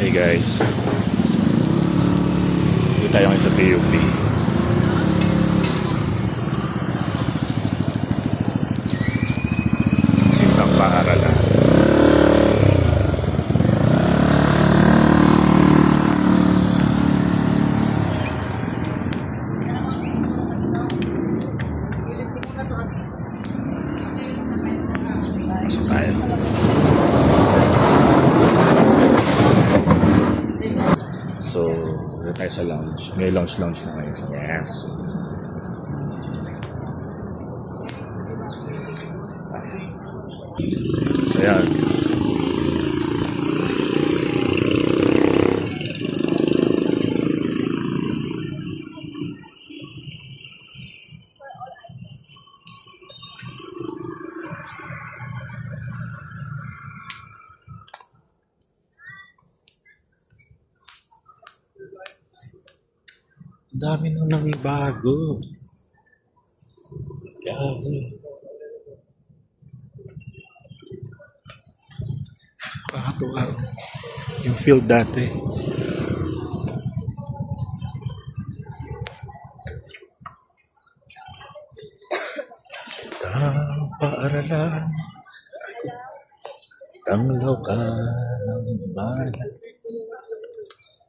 Hey guys, dito tayo ngayon sa PUP. Sintang paaralan. Pasok tayo. So, dito tayo sa lounge. May lounge na ngayon. Yes. So, yan. Ang dami nung nangibago. Yawi. Nakakatuwa. Yung field dati. Sintang paaralan. Tanglaw ka ng bayan.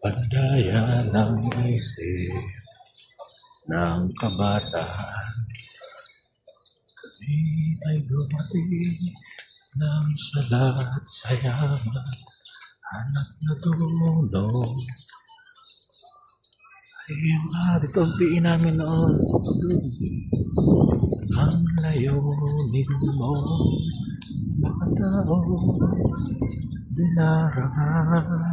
Pandaya ng isip ng kabataan. Kami ay dumating ng salat sa yaman. Hanap na dulo. Ay, dito ang piin namin noon. Ang layunin mo, mga tao, dinarangan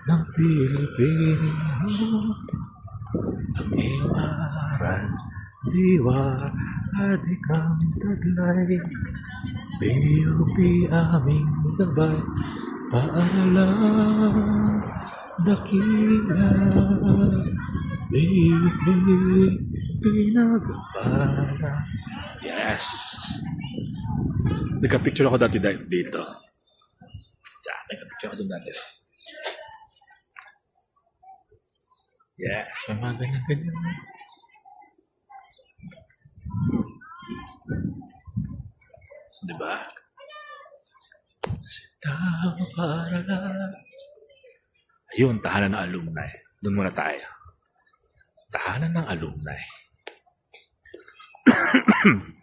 ng Pilipino. Ang iyong aral, diwa, at ikang taglay. PUP aming gabay, paaralan, dakila, pinagpala. Yes! Nagka-picture ako dati dito. Nagka-picture ako doon dati. Yes, may mga ganyan-ganyan. Diba? Sintang paaralan. Ayun, tahanan ng alumni. Doon muna tayo. Tahanan ng alumni.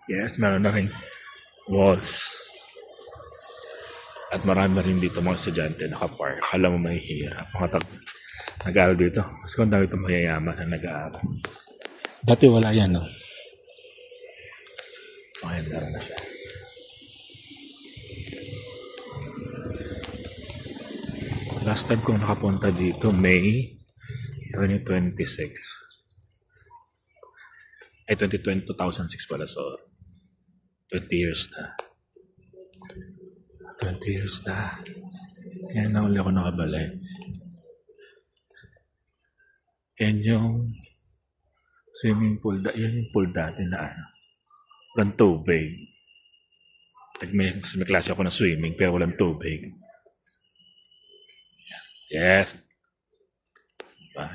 Yes, meron na rin walls. At marami rin dito mga estudyante nakapark. Akala mo mahihirap. Mga nag-aaral dito. Mas kung dami itong mayayaman na nag-aaral. Dati wala yan, no? So, ngayon meron na siya. Last time kong nakapunta dito, May 2026. Ay, 2006 pala. So, 20 years na. 20 years na. Yan na uli ako nakabalik. Yan yung swimming pool. Yan yung pool dati na ano. Walang tubig. May klase ako ng swimming pero walang tubig. Yes. Diba?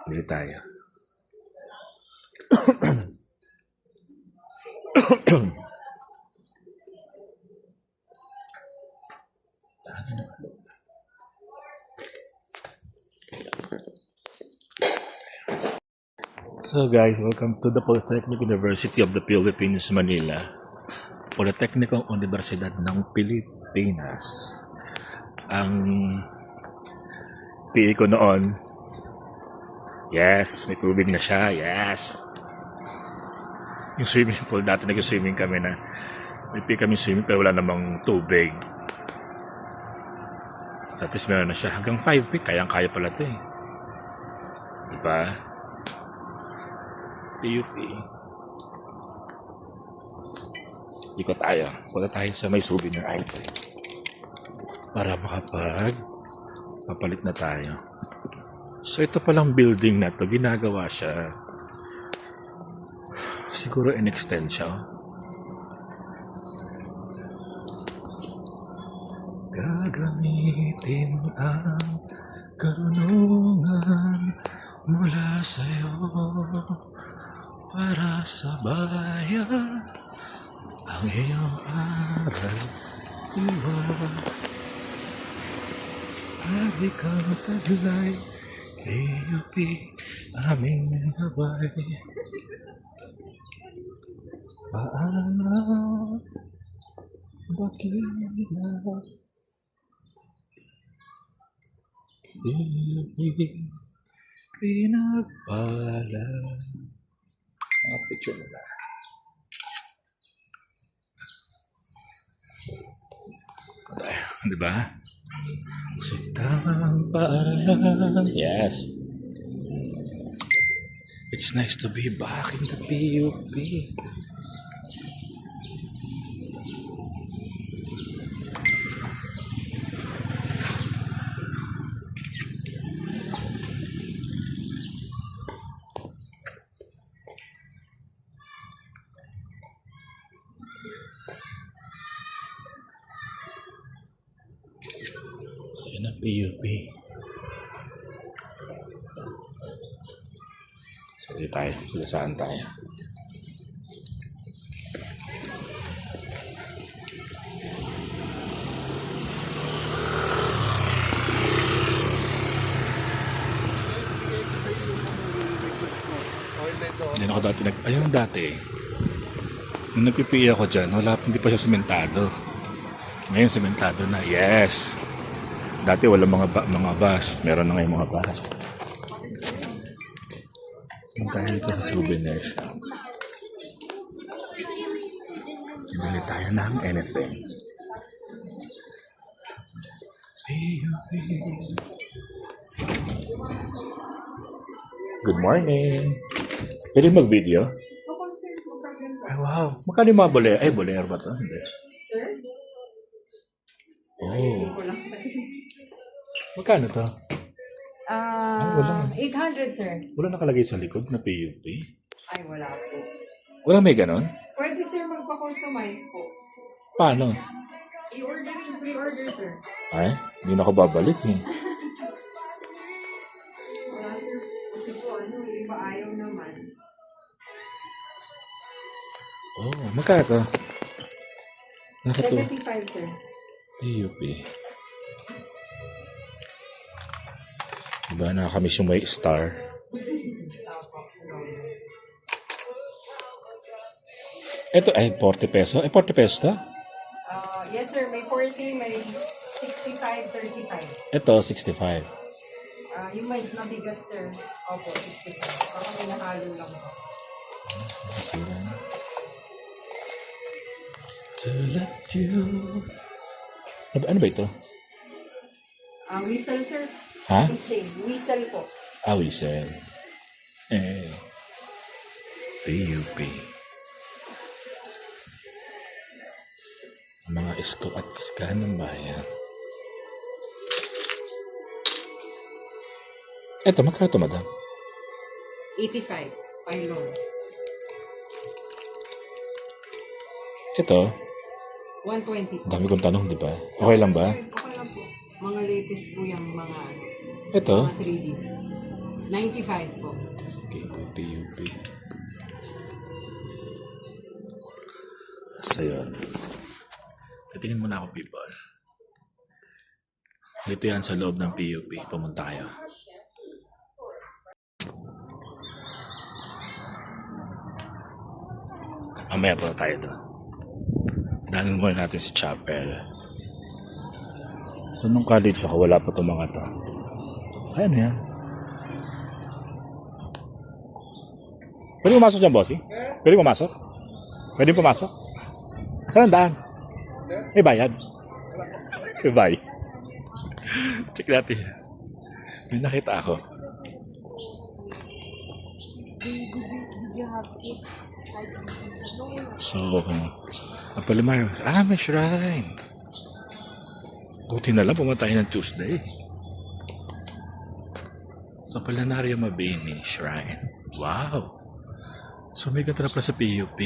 Dito tayo. So guys, welcome to the Polytechnic University of the Philippines, Manila. Polytechnic Universidad ng Pilipinas. Ang PE ko noon, yes, may tubig na siya, yes. Yung swimming pool, dati nag-swimming kami na, may PE kami swimming pero wala namang tubig. So at least meron na siya. Hanggang 5 feet, kayang-kaya pala ito eh. Diba? PUP. Ikot tayo. Punta tayo sa may souvenir item. Para mapalit na tayo. So ito palang building na to, ginagawa siya. Siguro in-extend siya. Gagamitin ang karunungan mula sa'yo para sa bayan ang iyong aral. Iwa at ikaw taglay, iyupi aming gabay. Paano bakila iyupi pinagpala. Mga picture nila. Di ba? Sitang paaralan. Yes. It's nice to be back in the PUP. So, yun ang PUP. So, dito tayo. Saan tayo? Yan ako dati ayun dati. Nung nagpipi ako dyan, hindi pa siya sementado. Ngayon sementado na. Yes. Dati wala mga bus. Meron na ngayon mga bus. Punta tayo dito sa souvenir shop. Bili tayo ng anything. Good morning. Pwede mag-video? Ay, wow. Magkano yung mga bolero? Ay, bolero ba ito? Hindi. Oh. Magkano to? Wala. 800, sir. Wala nakalagay sa likod na PUP. Ay, wala po. Wala may ganon? Pwede, sir, magpa-customize po. Paano? I-order yung pre-order, sir. Ay, hindi na ako babalik eh. Wala, sir. Kasi po, iba ayaw naman. Oh, magkano to? Nakatuwa. 75, sir. PUP. Diba nakakamiss yung may star? Ito ay 40 peso. Ay 40 peso to? Yes, sir. May 40, may 65, 35. Ito 65. Yung may mabigat, sir. Opo, 65. Baka may nahalo lang po. Masira na. To let you... Ano ba ito? Whistle, sir. Ha? Chain. Whistle po. Whistle. Eh. PUP. Mga isko at iska ng bayan. Eto, magkano ito, madam? 85. Pylon. Ito, 120 po. dami kong tanong, di ba? Okay lang ba? Okay lang po. Mga latest po yung mga Ito, mga 3D. 95 po. okay, PUP. So, yun. Titingin muna ako, people. Dito yan sa loob ng PUP. Pumunta kayo. Mamaya pa tayo doon. Danan muna natin si Chapel. So, nung college ako, wala pa itong mga to. Ay, ano yan? Pwede pumasok dyan, bossy? Pwede pumasok? Pwede pumasok? Saan ang daan? May bayad. May bayad. Check natin. May nakita ako. So, Apalimar. May shrine. Buti na lang pumatay ng Tuesday. Sa Palanario Mabini Shrine. Wow. So, may ganda pala sa PUP.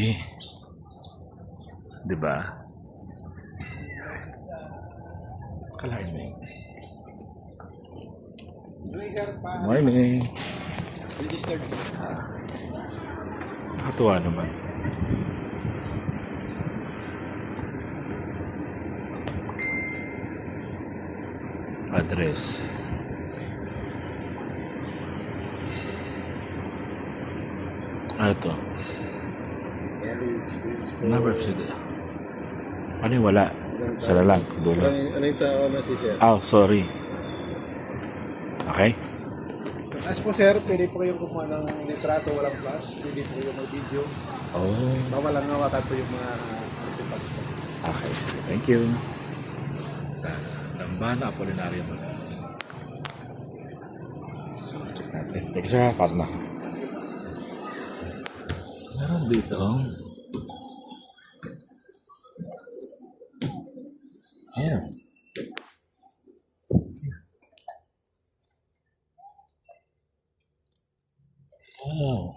Diba? Kalain mo yun. Sir, Good morning. registered. Nakatuwa naman. Address. Ano to? Number of city. Ano yung wala? Isa na lang. Dulo. Ano yung tao na si Sir? Oh, sorry. Okay? As po Sir, pwede po kayong kumuha ng litrato, walang flash. Pwede po kayong mag-video. Oh. Bawalang ngawakan po yung mga artifacts. Okay, sige. Thank you. Lambana Apolinario mo. So, check natin. Teka siya, partner. So, meron dito. Ayan. Oh.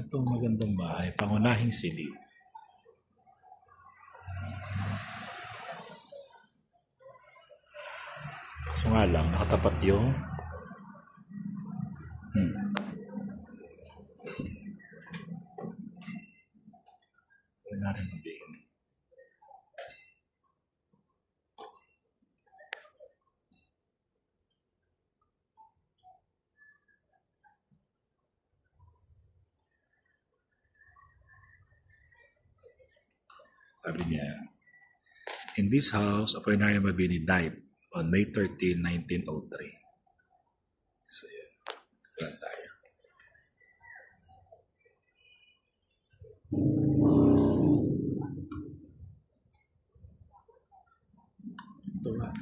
Ito magandang bahay. Pangunahing silid. So nga lang, nakatapat yung Huwag na rin mabihin. Sabi niya, in this house, Apolinario Mabini died on May 13, 1903. So, yun. Saan tayo? Ito ba?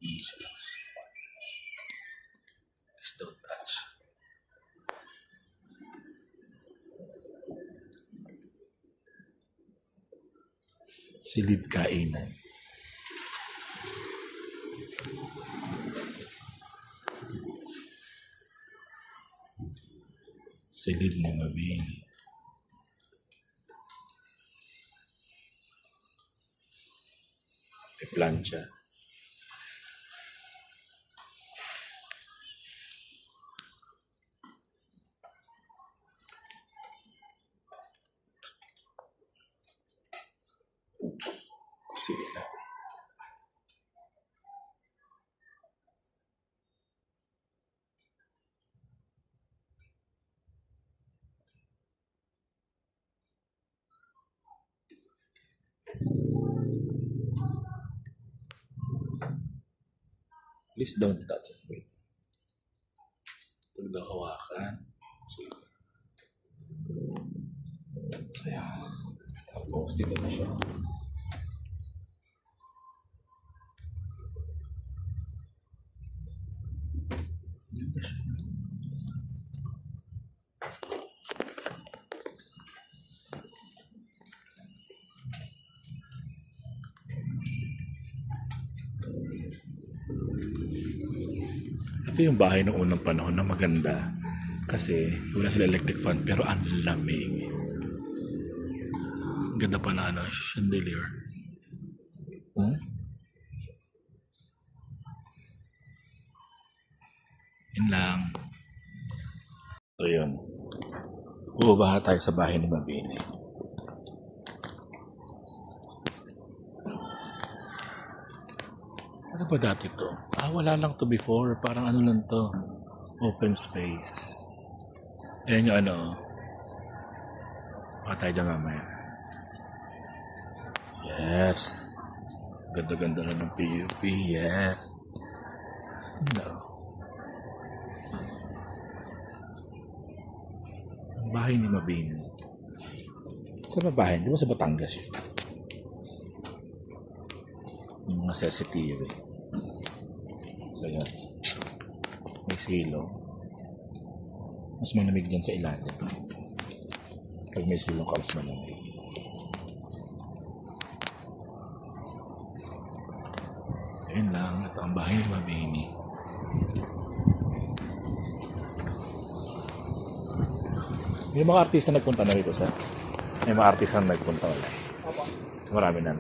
Jesus. Please don't touch. Silid kainan. Silid ni Mabini. May plancha. Kusina. Please don't touch it. Wait. Ito daw hawakan. Sige. So, yan. Tapos, dito na siya. Dito siya. Ito yung bahay ng unang panahon na maganda kasi wala sila electric fan pero ang lamig. Ang ganda pa na chandelier. Yun lang. So yun. Bubaha tayo sa bahay ni Mabini. Ano ba dati to? Wala lang to before. Parang ano lang to. Open space. Ayan yung ano. Baka tayo dyan mamaya. Yes. Ganda-ganda na ng PUP. Yes. No. Ang bahay ni Mabini. Sa bahay? Di ba sa Batangas yun? mga CCTV. So yan. May silong. Mas malamig dyan sa ilalim. Pag may silong ka, mas malamig. So yun lang. Ito ang bahay ni Mabini. May mga artista nagpunta na rito, sir. May mga artista na nagpunta wala. Opo. Marami na.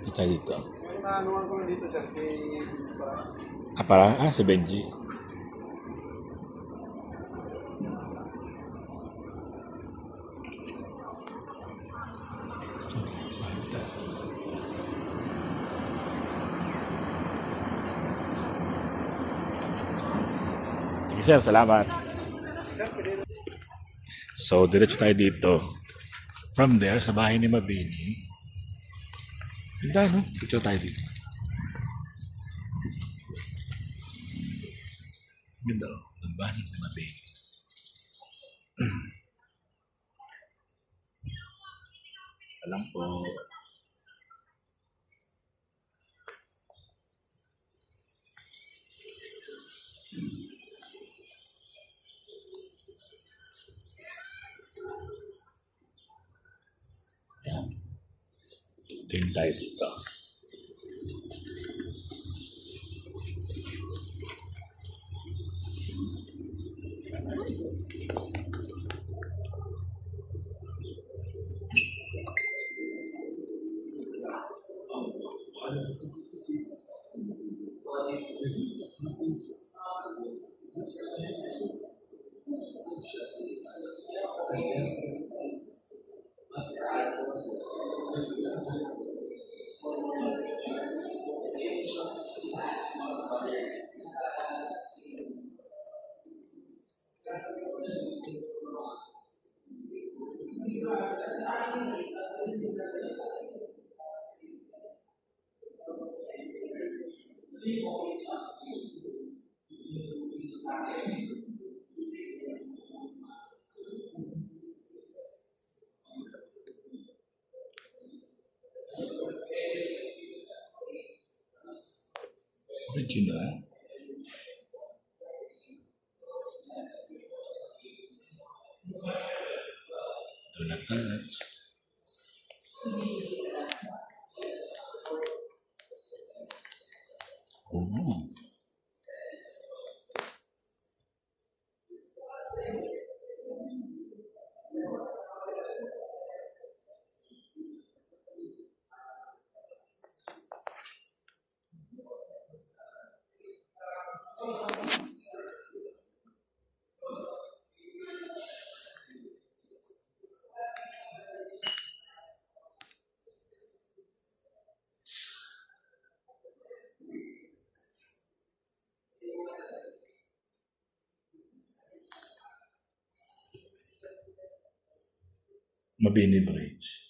Ito dito. Yung naanuhan ko lang dito, sir, kay para Si Benji. Sige sir, salamat. So, diretso tayo dito. From there, sa bahay ni Mabini. Ganda, no? Diretso tayo dito. Ganda, no? Ang bahay ni Mabini. Alam po. Ayan. Tingin tayo dito. Original. Do not touch. Oh. Mabini Bridge.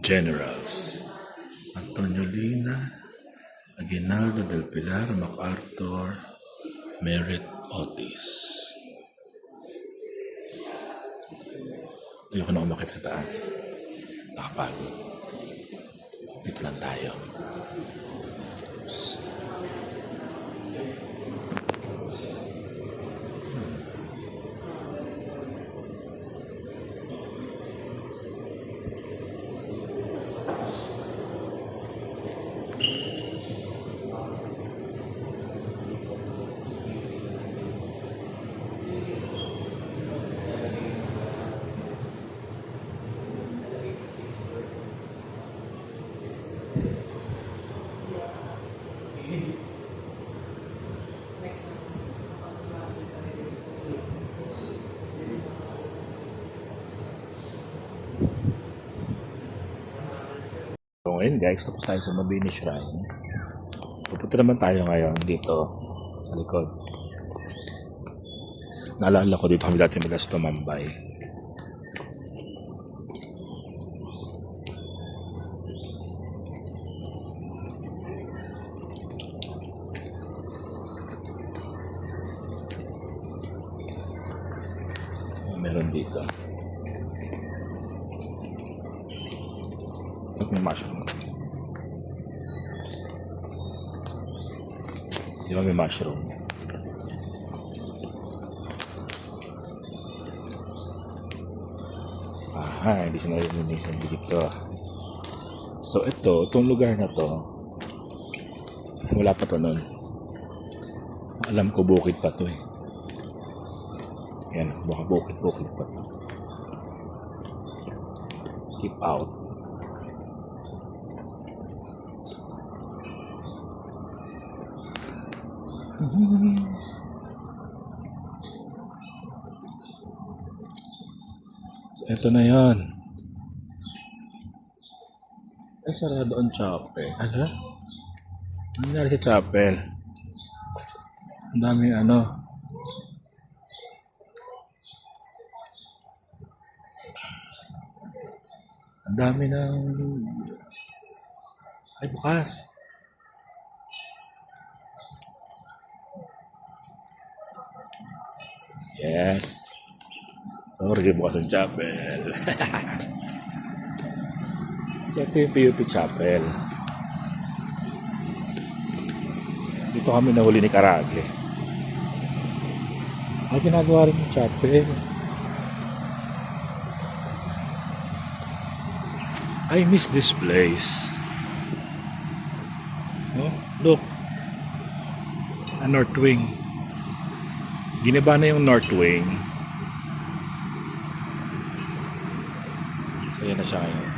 Generals. Antonio Lina, Aguinaldo del Pilar, MacArthur, Merritt Otis. Ayoko na umakit sa taas. Nakapagod. Dito lang tayo. Oops. So ngayon guys, tapos tayo sa Mabini Shrine. Pupunta naman tayo ngayon dito sa likod. Naalala ko dito kami dati madalas tumambay. Meron dito. At may mushroom. Di ba may mushroom? Aha, hindi siya nalilinis dito. So itong lugar na to, wala pa to nun. Alam ko bukid pa to eh. Yan, baka bukid pa to. Keep out. So, ito na yan. Ay, sarado ang chapel. Ano? Ano nangyari sa chapel? Ang daming ano. Ang dami ng... Ay, bukas. Yes. Sorry, bukas ang chapel. So, ito yung PUP Chapel. Dito kami nahuli ni Karage. Ay, ginagawa rin yung chapel. I miss this place. Oh, look. A North Wing. Giniba na yung North Wing. So, yan na siya ngayon.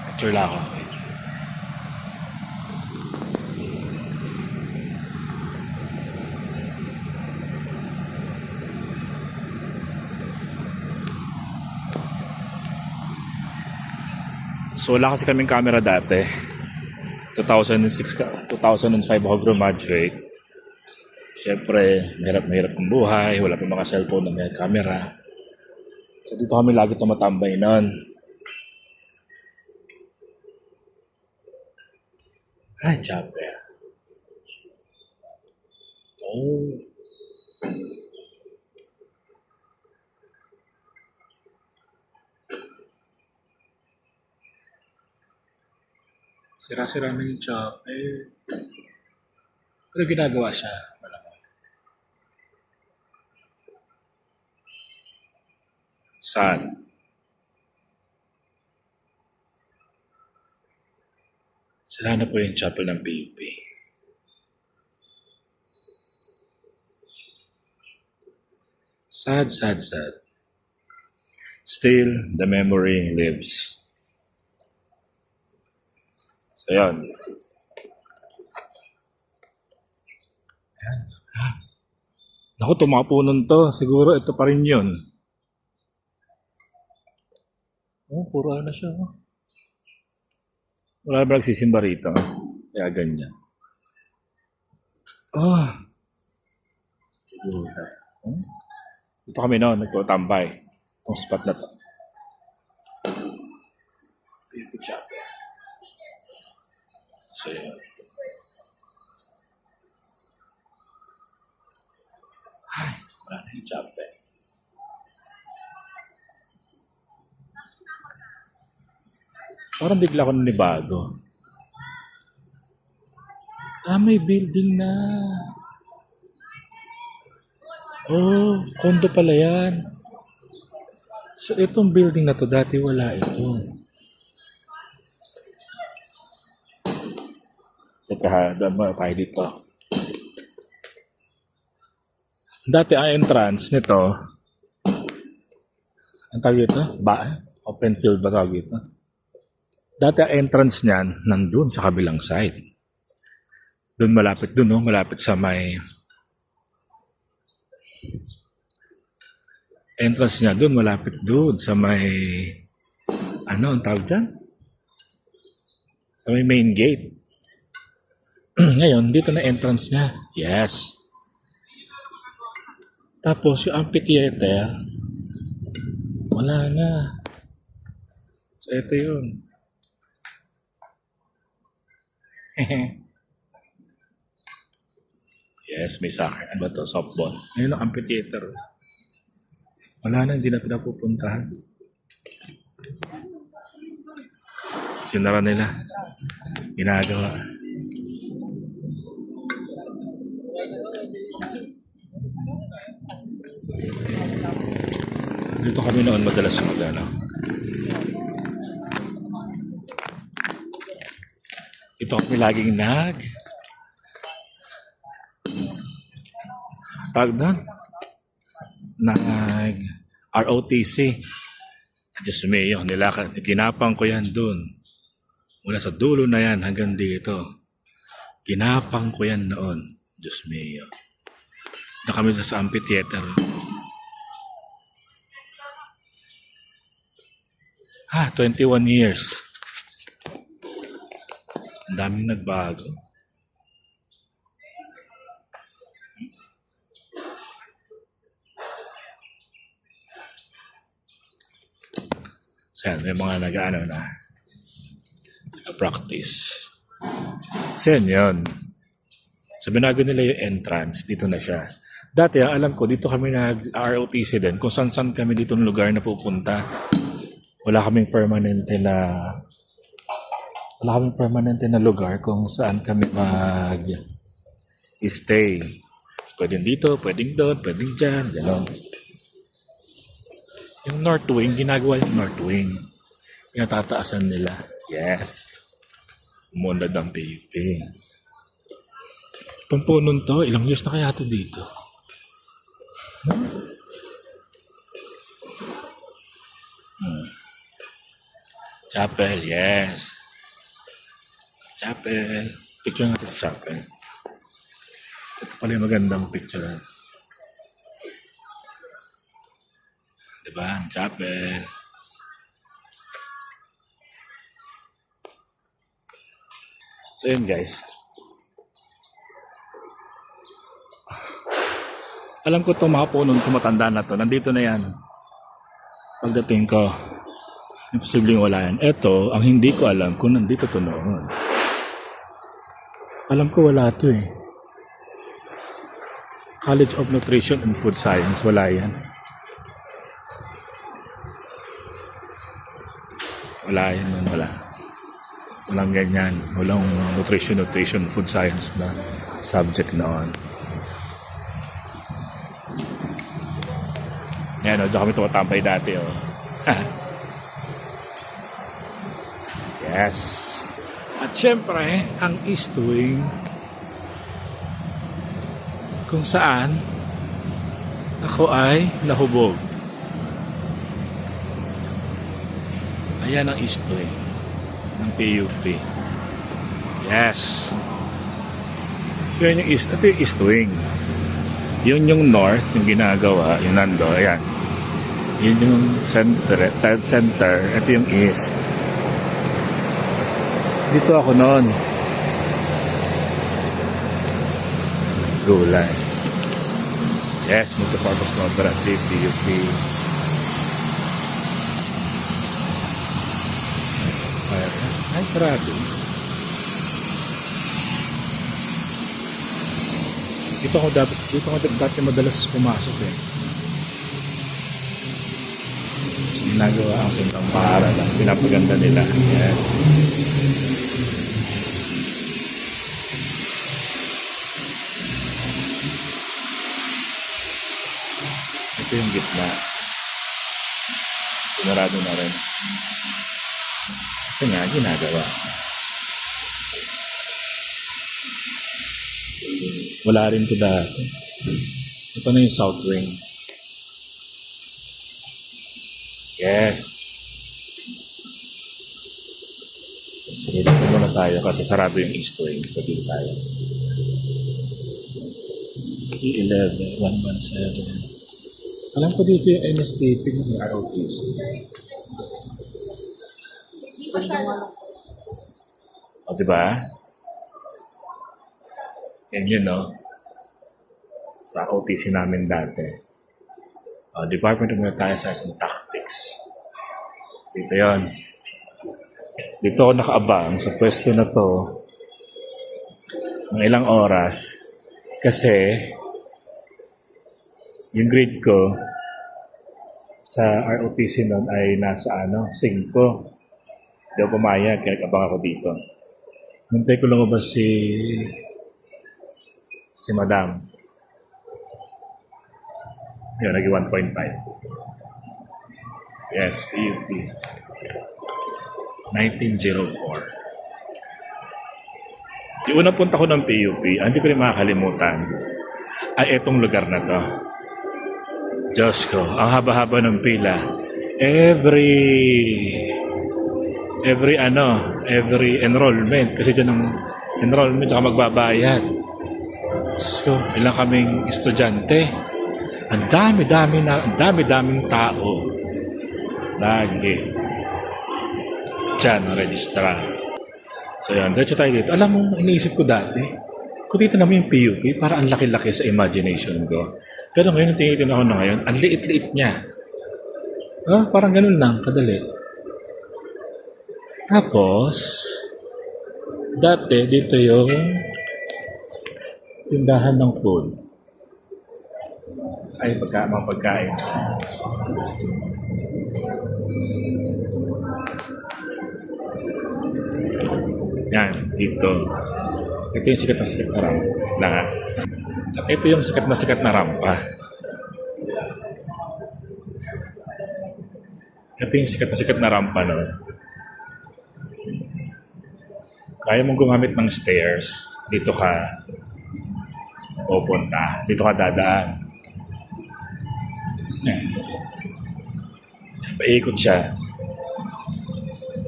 Picture lang ako. So wala kasi kaming camera dati. 2005 ako graduate. Siyempre, mahirap ang buhay. Wala pa mga cellphone na may camera. So dito kami lagi tumatambay nun. Ay, chapel. Oh. Sira-sira na yung chapel. Pero ginagawa siya. Malamang. Saan? Sira na po yung chapel ng PUP. Sad, sad, sad. Still, the memory lives. So, yan. Ayan. Naku, tumapunan to. Siguro ito pa rin yun. Oh, puro na siya. Oh. Wala ba nagsisimba rito? Kaya ganyan. Ah. Siguro. Oh. Dito kami noon, nagtutambay. Itong spot na to. PUP Chapel. So, yun. Ay, wala na yung chapel. Parang bigla ko nanibago. Ah, may building na. Oh, kondo pala yan. So, itong building na to, dati wala ito. Teka, doon muna tayo dito. Dati ang entrance nito, ang tawag dito? Open field ba tawag dito? Dati ang entrance niyan, nandun sa kabilang side. Doon malapit doon, no? Malapit sa may... Entrance niya doon, malapit doon sa may Ano ang tawag dyan? Sa may main gate. Ngayon, dito na entrance niya. Yes. Tapos yung amphitheater, wala na. So ito yun. Yes, may soccer. Ano ba to? Softball. Ngayon ang amphitheater. Wala na, hindi na pinapupuntahan. Sinara nila. Ginagawa. Dito kami noon madalas magano. Ito kami laging tawag doon? Nag ROTC. Diyos mio, ginapang ko yan doon. Mula sa dulo na yan hanggang dito. Ginapang ko yan noon. Diyos mio. Na kami sa amphitheater. 21 years. Ang daming nagbago. So yan, may mga nag-ano na practice. So yun. So binago nila yung entrance. Dito na siya. Dati, alam ko, dito kami nag-ROTC din. Kung saan-saan kami dito ng lugar na pupunta. Wala kaming permanente na lugar kung saan kami mag-stay. Pwedeng dito, pwedeng doon, pwedeng dyan, gano'n. Yung North Wing, ginagawa yung North Wing. Pinatataasan nila. Yes. Umunlad ang PUP. Itong punong to, ilang years na kaya ito dito? No? Chapel, yes. Chapel. Picture natin sa chapel. Ito pala yung magandang picture. Diba? Ang chapel. So yun guys. Alam ko itong mga punong tumatanda na to. Nandito na yan. Pagdating ko, imposibleng wala yan. Ito, ang hindi ko alam kung nandito to noon. Alam ko wala to eh. College of Nutrition and Food Science, wala yan. Wala yan man, wala. Walang ganyan. Walang nutrition, food science na subject noon. Yan o, dyan kami tumatampay dati o. Yes. At syempre, ang East Wing, kung saan ako ay nahubog. Ayan ang East Wing ng PUP. Yes. So yun yung East. Ito yung East Wing. Yun yung North, yung ginagawa, yung nando, ayan. Yun yung center, third center. Ito yung East. Dito ako noon. Gulay. Yes, Multipurpose Cooperative, PUP. Ay, sarado. Dito ako dati madalas pumasok eh. Ginagawa ang sentang paaralan. Pinapaganda nila. Yan. Ito yung gitna. Sinarado na rin. Kasi nga, ginagawa. Wala rin ito dati. Ito na yung South Wing. Yes. Sige, dito muna tayo kasi sarado yung East Wing. So, dito tayo. E11, 117. Alam ko dito yung NSTP ng ROTC. O, diba? Yan yun, no? Sa OTC namin dati. O, Department of Military Science and Tactics. Dito yon. Dito ako nakaabang sa pwesto na to ng ilang oras kasi yung grade ko sa ROTC noon ay nasa 5. Hindi ako pumayag kaya abang ako dito. Hintay ko lumabas si Madam. Yun, naging 1.5. Yes, PUP. 1904. Yung unang punta ko ng PUP, hindi ko rin makakalimutan, ay etong lugar na to. Diyos ko, ang haba-haba ng pila. Every enrollment, kasi dyan ang enrollment saka magbabayad. Diyos ko, ilang kaming estudyante. Ang dami-daming tao. Lagi. Diyan ang registrar. So yan, diretso tayo dito. Alam mo, iniisip ko dati, kung dito naman yung PUP, para ang laki-laki sa imagination ko. Pero ngayon, tinitin ako na ngayon, ang liit-liit niya. Parang ganun lang, kadali. Tapos, dati, dito yung tindahan ng food. Ay, mga pagkain. Yan, dito. Ito yung sikat na rampa. At ito yung sikat na rampa. Ito yung sikat na rampa noon. Kaya mong gumamit ng stairs. Dito ka pupunta. Dito ka dadaan. Paikot siya.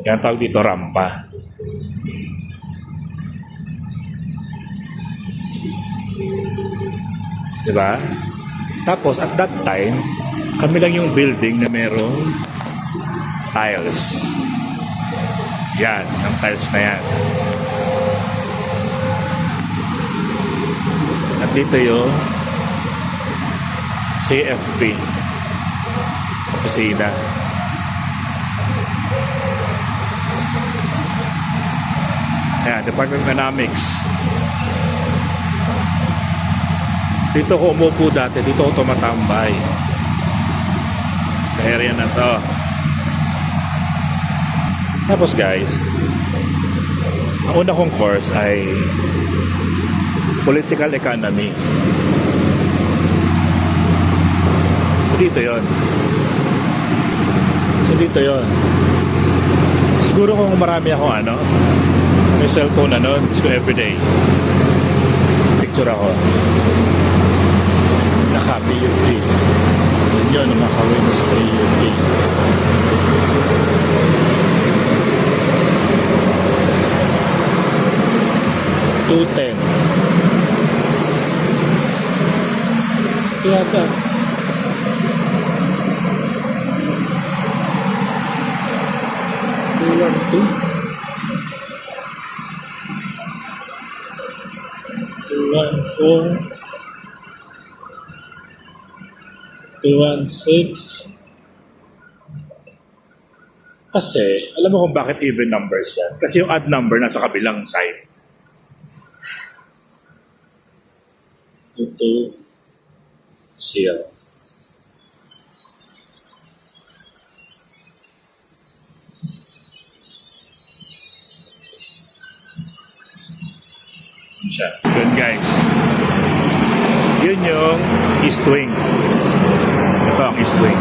Yan tawag dito rampa. Diba? Tapos at that time, kami lang yung building na merong tiles. Yan, yung tiles na yan. At dito yung CFP. Opisina. Yan, Department of Economics. Dito ko umupo dati, dito ako tumatambay. Sa area na to. Tapos guys, ang una kong course ay Political Economy. So dito yon. Siguro kung marami akong may cellphone gusto ko everyday. Picture ako. Naka-PUP. Yun ang makawin na sa PUP. $210. Kaya ka. $214. 216. Kasi, alam mo kung bakit even numbers yan? Kasi yung odd number nasa kabilang side. 2, 0. Siya. Yun guys. Yun yung east wing. Ito ang east wing.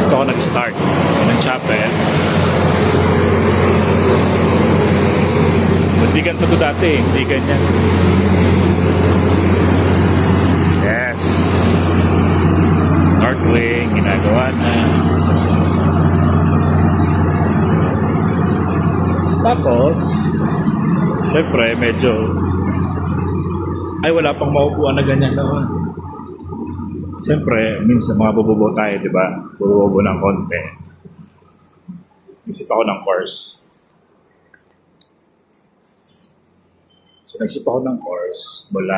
Ito ako nag-start. Yun ang chapel. Hindi ganito to dati. Hindi ganyan. Yes. North wing. Ginagawa na. Tapos, siyempre, medyo ay wala pang maupuan na ganyan naman. Siyempre, minsan mga bobobo tayo, di ba? Bobobo ng konti. Isip ako ng course. So, nagsip ako ng course mula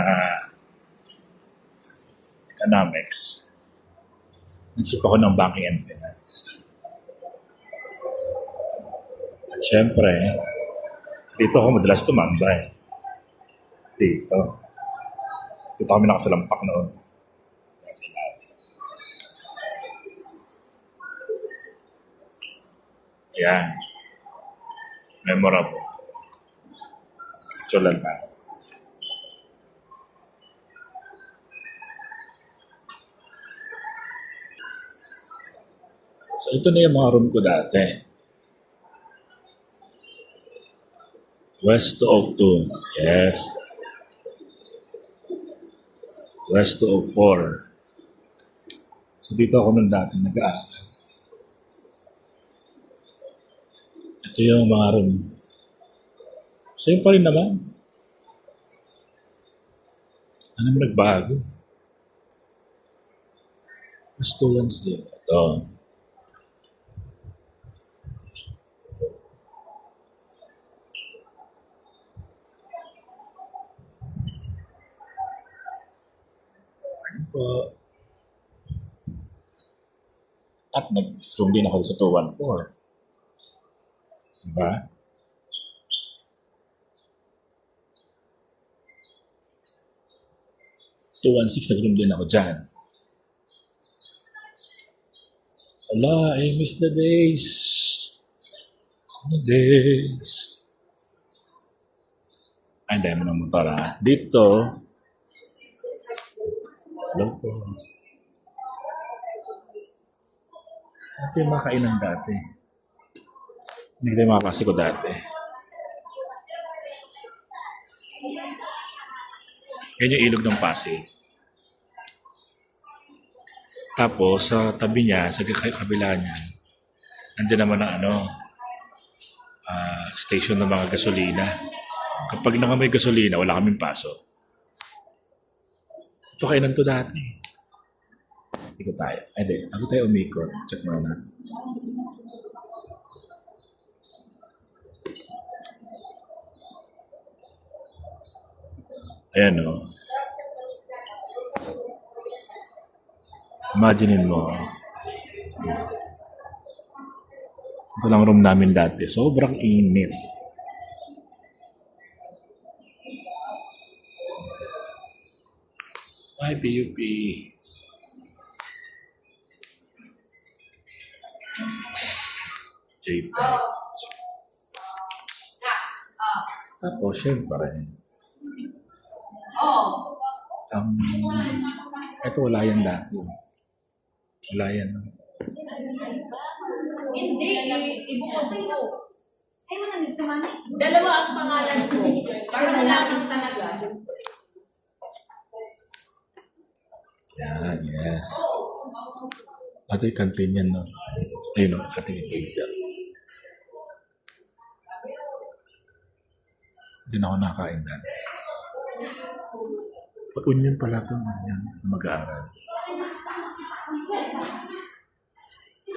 economics. Nagsip ako ng banking and finance. At syempre, dito ako madalas tumambay. Dito. Dito kami nakasalampak noon. Nasa ilalim. Ayan. Memorable. Picture lang tayo. So ito na yung mga room ko dati. West 202. Yes. West 204. So dito ako nung dati nag-aaral. Ito yung mga room. Same pa rin naman. Ano mo nagbago? Mas students din. Ito. Ano po? At nag-room din ako sa 214. Diba? Nag-room din ako dyan. Ala, I miss the days. The days. Ay, dahil mo ng motor ha. Dito. Hello po. Ito yung mga kainan dati. Hindi tayo makapasok ko dati. Yan yung ilog ng Pasig. Tapos, sa tabi niya, sa kabila niya, nandiyan naman ang station ng mga gasolina. Kapag may gasolina, wala kaming paso. Ito kainan to dati. Ikot tayo. Ay, di. Ako tayo umikot. Check mo na. Ayan o. Imaginein mo. Ito lang room namin dati. Sobrang init. Ay, PUP. JP. Tapos, syempre, ito wala yan dati. Wala yan. Hindi, ibukod ko. Ay, manamig naman eh. Dalawa ang pangalan ko. Para malaman talaga. Yan, yes. Ito yung kantin yan, no? Ayun, no? Ating trader. Hindi na ako nakain dati. Pag-union pala ito, yan, mag-aaral.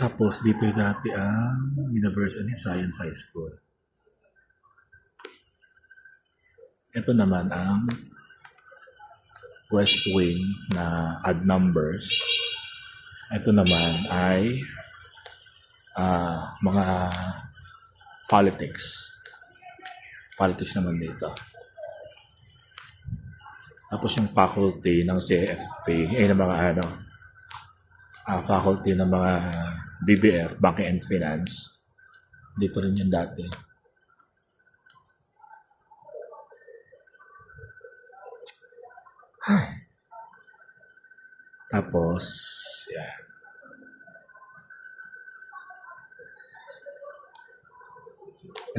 Tapos, dito yung dati ang University Science High School. Ito naman ang West Wing na odd numbers. Ito naman ay mga politics. Politics naman dito. Tapos yung faculty ng CFP, ng mga faculty ng mga BBF, Banking and Finance. Dito rin yung dati. Tapos, yan.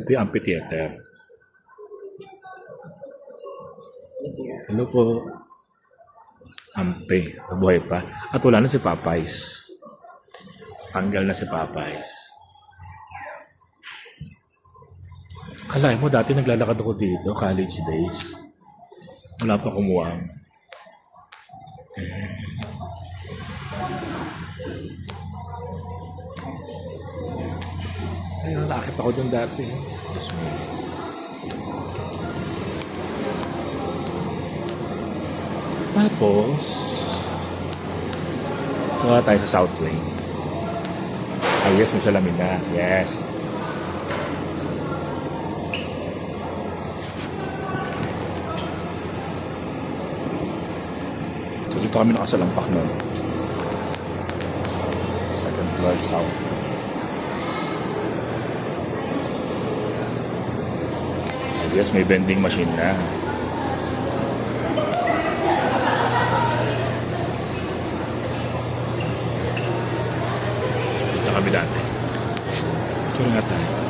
Ito yung amphitheater. Hello po. Ampe. Mabuhay pa. At wala na si Papay's. Tanggal na si Papay's. Kalahin mo, dati naglalakad ako dito, college days. Wala pa kumuwang. Ayun, nakakit ako dun dati. Diyos mo. Tapos, tuwa tayo sa South Lane. Ah, yes, may salamin na. Yes. So, dito kami nakasalampak nun. Second floor south. I guess may vending machine na. Dito kami dati. Ito nga tayo.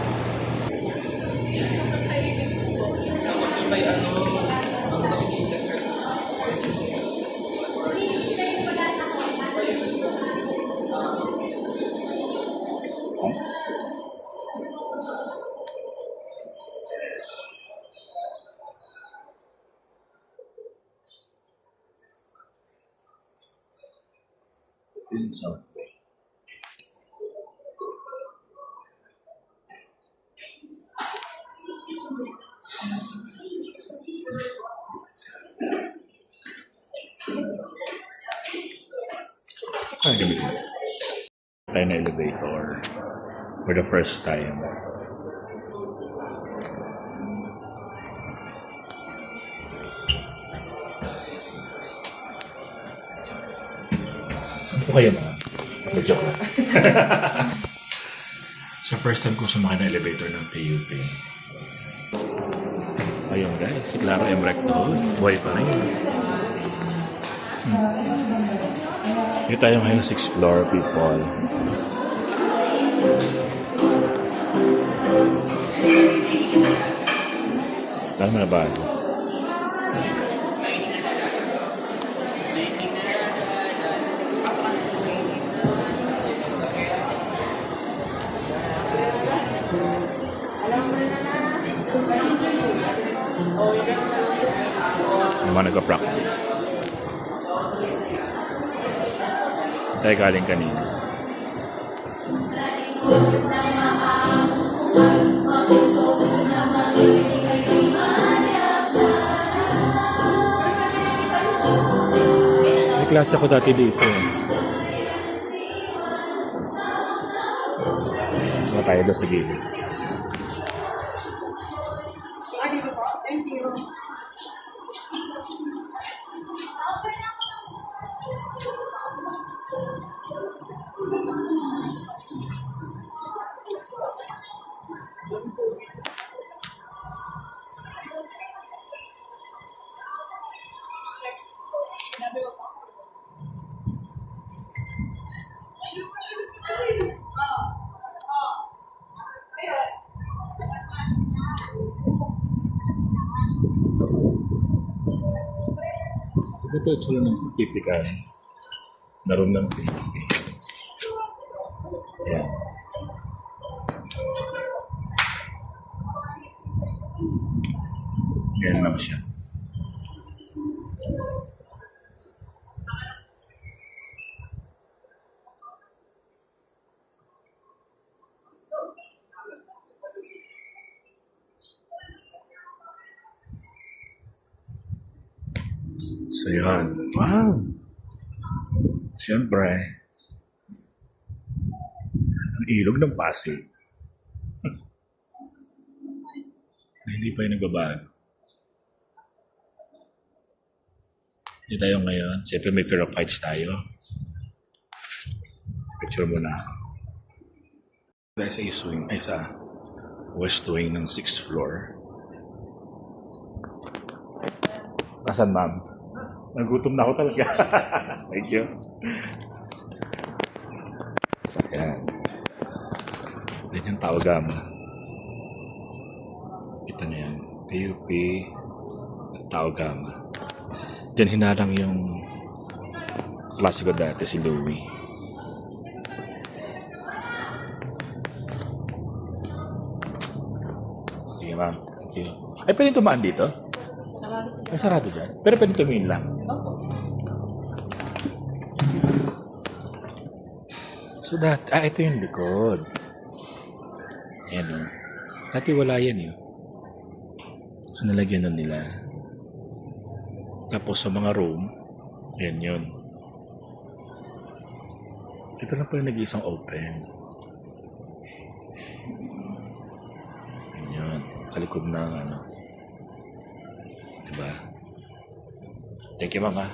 In South Lane. Ay, gabi ko. Tayo na elevator for the first time. Saan po kayo na? Joke lang. Sa first time ko sumakay na elevator ng PUP. Ayun guys, si Clara Emrek doon. Buhay pa rin. Dito tayo ngayon 6th floor, people. Alam mo na bago. Yung mga nagpa-practice. Tayo galing kanina. May klase ako dati dito. So tayo doon sa gilid. Dito po. Thank you. Ito itsura ng pipikan na room ng PUP. Ayan. Ayan lang siya. So yun. Wow! Siyempre, ang ilog ng Pasig. Hindi pa yung nagbabago. Hindi tayo ngayon. Siyempre may fear of heights tayo. Picture muna ako. Dahil sa east wing, ay sa west wing ng 6th floor. Nasaan, ma'am? Nagutom na ako talaga. Thank you. So, ayan. Yan yung tawagam. Kita niyo yan. PUP tawagam. Diyan hinarang yung klasiko dati, si Louie. Sige, ma'am. Thank you. Ay, pwede tumaan dito? Ay, sarado dyan. Pero pwede tumingin lang. So ito yung likod. Yan o. Dati wala yan eh. So nalagyan na nila. Tapos sa mga room, yan yun. Ito lang pala nag-iisang open. Yan yun. Sa likod ng ano. Diba? Thank you, mga.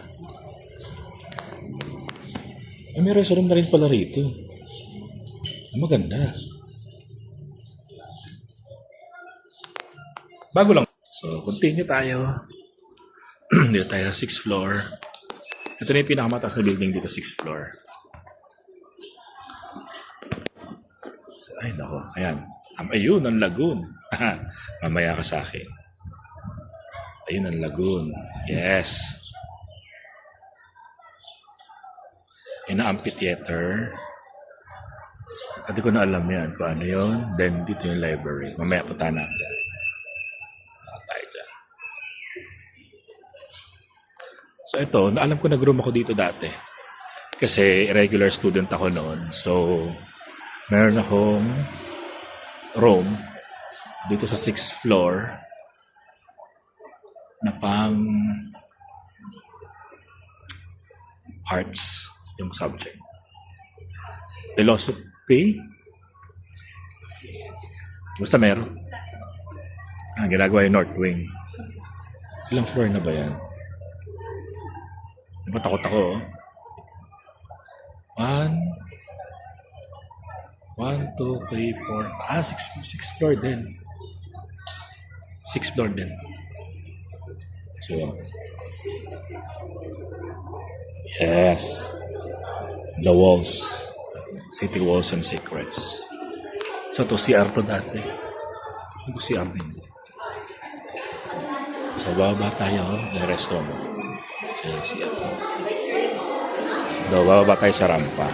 Ay, may restaurant na rin pala rito. Ang maganda. Bago lang. So, continue tayo. Dito tayo sa 6th floor. Ito na yung pinakamataas na building dito, 6th floor. So, ay, nako. Ayan. Ayun, ang lagoon. Mamaya ka sa akin. Ayun ang lagoon. Yes. Yun ang amphitheater. Hindi ko na alam yan kung ano yun. Then, dito yung library. Mamaya punta natin. Tayo dyan. So, ito. Alam ko nag-room ako dito dati. Kasi regular student ako noon. So, meron akong room dito sa 6th floor na pang arts yung subject. Philosophy. Basta meron. Ang ginagawa yung North Wing. Ilang floor na ba yan? Diba takot ako? Oh? 1, 2, 3, 4. 6 floor din. 6 floor din. So, yes. The walls. City walls and secrets. So, to CR to dati. Ano CR din? So, bababa tayo. May restaurant. So, CR. Bababa tayo sa rampa.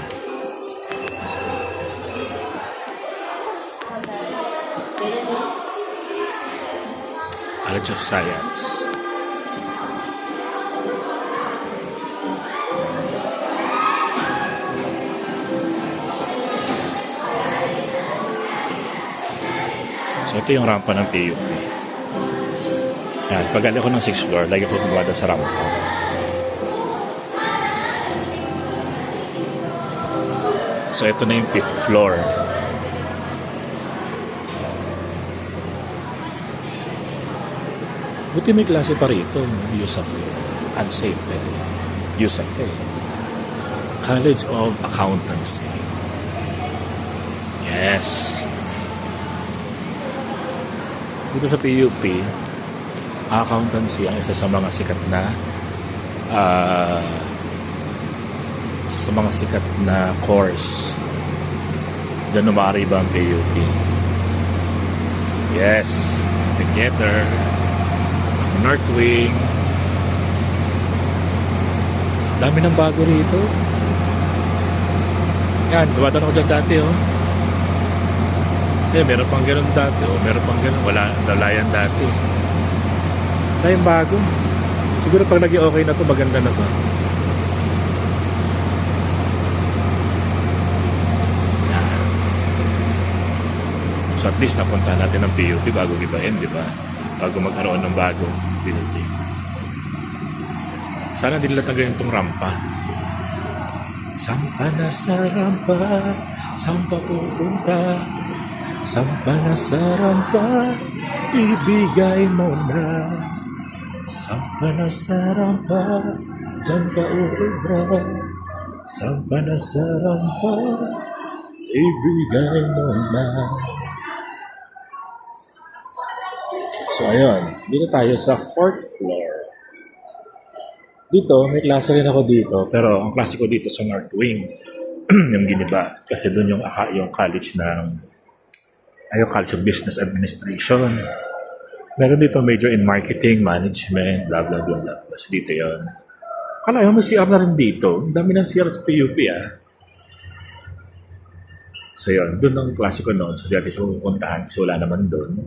College of Science. So, ito yung rampa ng PUP. Yan, pag-ali ako ng 6th floor, lagi ko bumada sa rampa. So, ito na yung 5th floor. Buti may klase pa rito, USAFE. Unsafe, USAFE. College of Accountancy. Yes. Dito sa PUP, accountancy ang isa sa mga sikat na course. Diyan umari ba ang PUP? Yes. Together. North Wing. Dami ng bago rito. Yan, dumadaan ako dyan dati, oh. Meron pang ganun dati, oh. Meron pang ganun. Wala yan dati. Dahil bago. Siguro pag naging okay na to, maganda na to. Yan. So at least napunta natin ng PUP bago gibahin, di ba? Bago magkaroon ng bagong building. Sana din lang tagayin itong rampa. Sampa na sa rampa, sampa pupunta. Sampa na sa rampa, ibigay mo na. Sampa na sa rampa, dyan ka uubra. Sampa na sa rampa, ibigay mo na. So, ayun. Dito tayo sa 4th floor. Dito, may klase rin ako dito. Pero ang klase ko dito sa North Wing. Yung giniba. Kasi doon yung college ng... yung College of Business Administration. Meron dito major in marketing, management, blah, blah, blah, blah. So, dito yun. Kala yung may CR na rin dito. Ang dami ng CR sa PUP, ah. So, yun. Doon ang klase ko noon. So, dati siya pupuntahan. So, wala naman doon.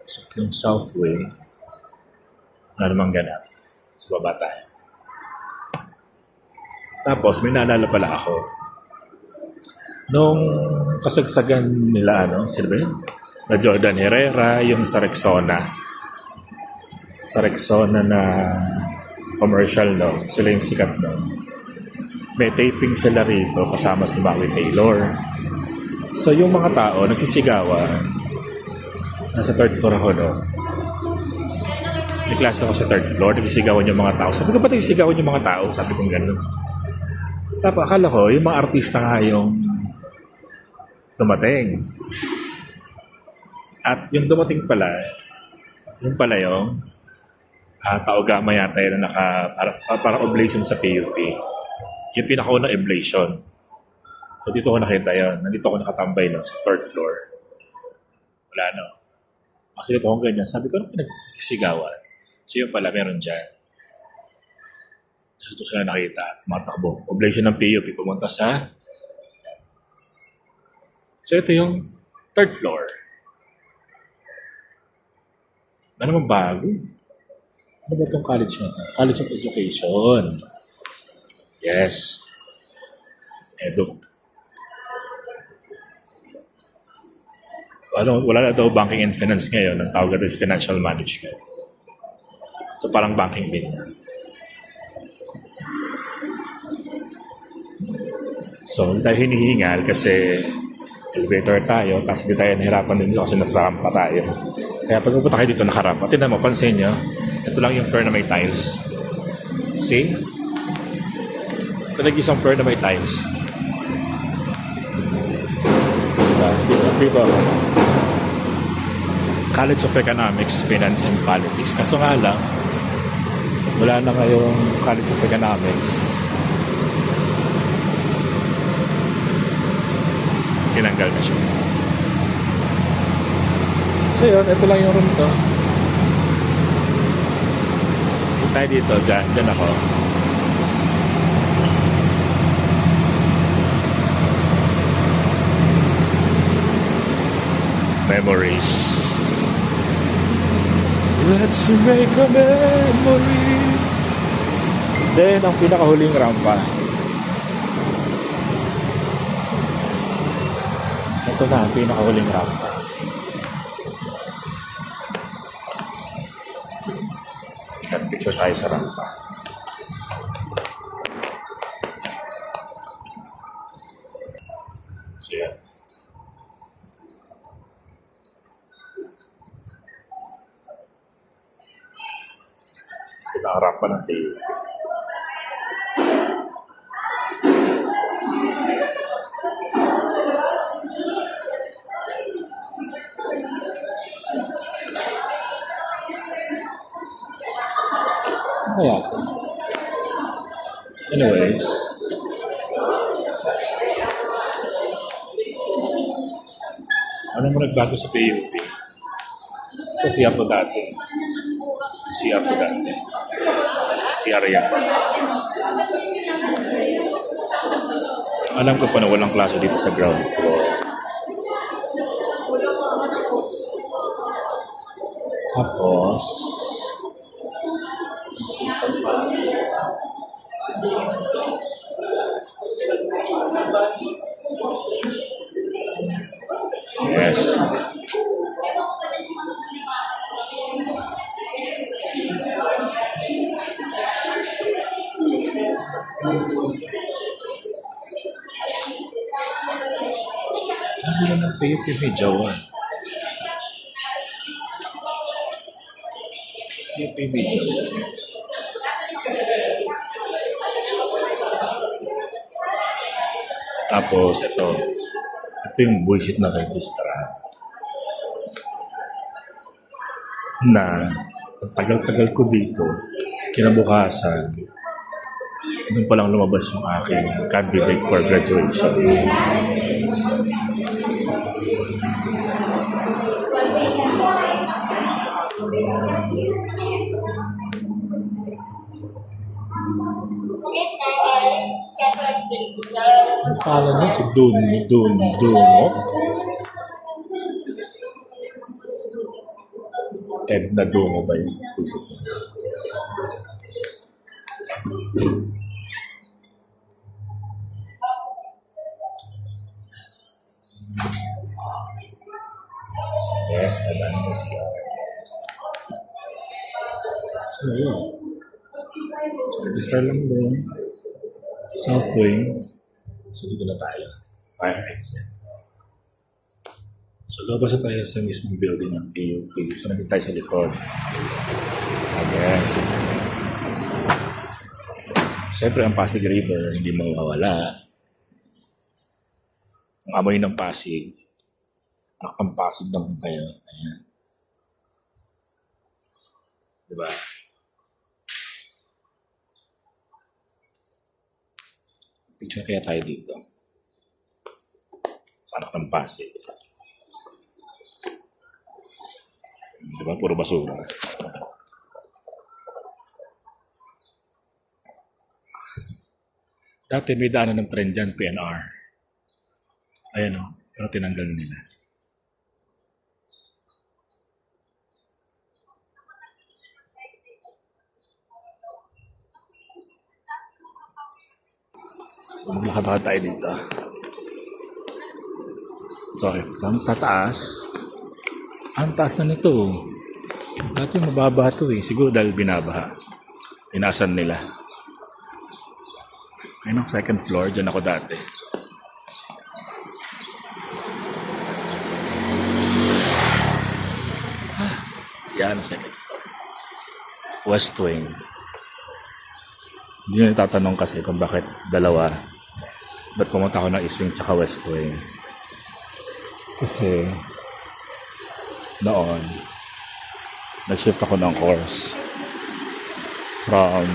So, yung Southway, wala namang ganap. So, baba tayo. Tapos, may naalala pala ako. Nung kasagsagan nila, sino ba yun? Na Jordan Herrera, yung sa Rexona. Sa Rexona na commercial, no? Sila yung sikat, no? May taping sila rito kasama si Mackie Taylor. So, yung mga tao, nagsisigawan. Nasa third floor ako, no? May klase ako sa third floor, nagsisigawan yung mga tao. Sabi ko, ba't nagsisigawan yung mga tao? Sabi ko gano'n. Tapos akala ko, yung mga artista nga yung dumating. At yung dumating pala, yung tao-gama yata yun na para oblation sa PUP. Yung pinakaunang oblation. So dito ko nakita yun. Nandito ako nakatambay sa third floor. Wala no. Kasi dito akong ganyan. Sabi ko, ano pinagsigawan? So yun pala, meron dyan. So ito sila nakita. Matakbo. Oblation ng PUP. Pumunta sa... So ito yung third floor. Ano naman bago? Ano ba itong college na ito? College of Education. Yes. Edu. Wala na daw banking and finance ngayon. Ang tawag ito is financial management. So parang banking din yan. So hindi tayo hinihingal kasi elevator tayo, tapos hindi tayo nahirapan din dito kasi nakasampa tayo. Kaya pag pupunta kayo dito nakarampa, tignan mo, pansin nyo, ito lang yung floor na may tiles. See? Ito lang isang floor na may tiles. Dito ako. College of Economics, Finance and Politics. Kaso nga lang, wala na ngayong College of Economics. Tinanggal na siya. So yun, ito lang yung room to. Tayo dito, dyan ako. Memories. Let's make a memory. Then, ang pinakahuling rampa. Ito na ang pinakahuling rampa. At picture tayo sa rampa. So, yan. Ito na ang rampa ng tayo. Kaya. Anyways. Ano mo nagbago sa PUP? Ito siya po dati. Siya po dati. Si Arya. Alam ko pa na walang klase dito sa ground floor. Tapos, yes. Hindi naman PUP may jawa. PUP may jawa. Tapos ito yung bullshit na registra na ang tagal-tagal ko dito, kinabukasan doon palang lumabas yung aking candidate for graduation. Ang pala niya si Dungo. Edna Dungo ba yun? Pusit niya. Yes, kadaan mo siya. Yes. So, yun. Register lang doon. South Wing. So, dito na tayo. Fire exit. So, labas na tayo sa mismong building ng PUP. So, nandito tayo sa likod. Yes. Siyempre, ang Pasig River, hindi mawawala. Ang amoy ng Pasig. Ang Pasig naman kayo. Ayan. Diba? Picture kaya tayo dito. Sa anak ng Pasig. Diba? Puro basura. Dati may daanan ng tren dyan, PNR. Ayan o. Pero tinanggal nila. So, maglakad-lakad tayo dito. Sorry, ang tataas. Ang taas na nito. Dati mababa ito eh. Siguro dahil binabaha. Inasan nila. Ayun ang second floor. Diyan ako dati. Yan ang second floor. West Wing. Hindi nyo tatanong kasi kung bakit dalawa. Ba't pumunta ako ng East Wing tsaka West Wing? Kasi noon nag-shift ako ng course from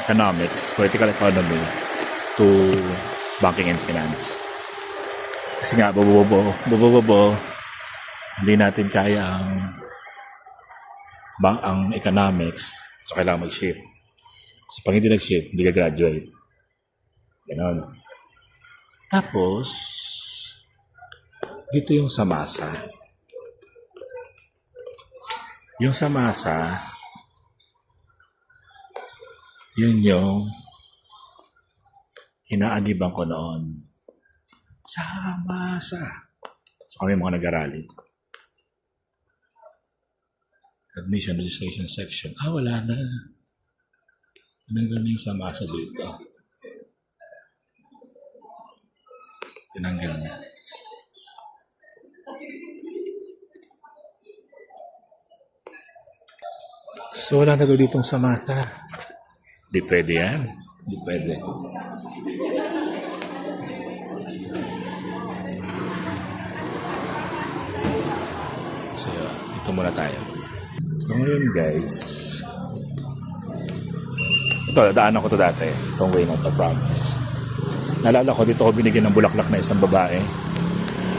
economics, political economy to banking and finance. Kasi nga, bobo, hindi natin kaya ang economics, so kailangan mag-shift. Kasi pag hindi nag-shift, hindi ka graduate. Ganon. Tapos, dito yung sa masa. Yung sa masa, yun yung hinaaniban ko noon. Sa masa. So kami mga nag-arali. Admission registration section. Wala na. Tinanggal na yung sa masa dito. Tinanggal na. So wala na daw ditong sa masa. Di pwede yan. Di pwede. So ito muna tayo. So ngayon guys, ito, daanan ko to dati. Itong way na to, promise. Naalala ko, dito ko binigyan ng bulaklak na isang babae.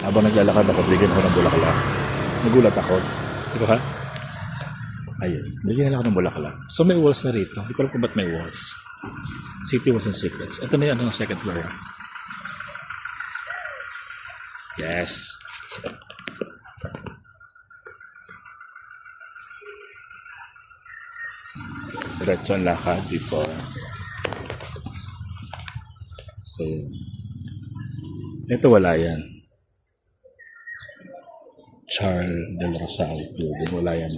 Habang naglalakad ako, binigyan ako ng bulaklak. Nagulat ako. Ito ha? Ayun, binigyan ako ng bulaklak. So may walls na rito. Hindi ko alam kung ba't may walls. City Walls and Secrets. Ito na yan, ang second floor. Yes. Diretso ang lakad before. So, ito wala yan. Charles Del Rosario Building. Wala yan.